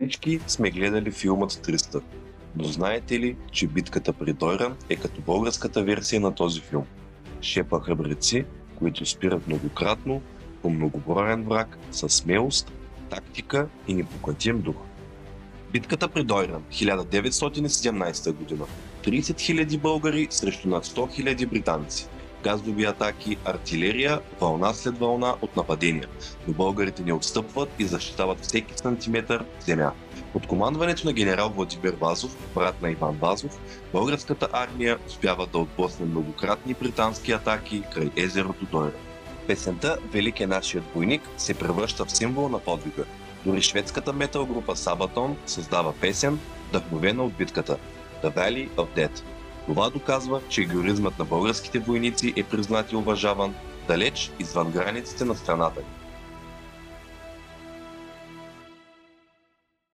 Всички сме гледали филмът 300, но знаете ли, че битката при Дойран е като българската версия на този филм? Шепа храбреци, които спират многократно по многоброен враг със смелост, тактика и непоклатим дух. Битката при Дойран, 1917 година. 30 000 българи срещу над 100 000 британци. Газови атаки, артилерия, вълна след вълна от нападения. Но българите не отстъпват и защитават всеки сантиметър земя. Под командването на генерал Владимир Вазов, брат на Иван Вазов, българската армия успява да отблъсне многократни британски атаки край езерото Дойран. Песента "Велик е нашият войник" се превръща в символ на подвига. Дори шведската метал група Sabaton създава песен, вдъхновена от битката "The Valley of Death". Това доказва, че героизмът на българските войници е признат и уважаван далеч извън границите на страната ни.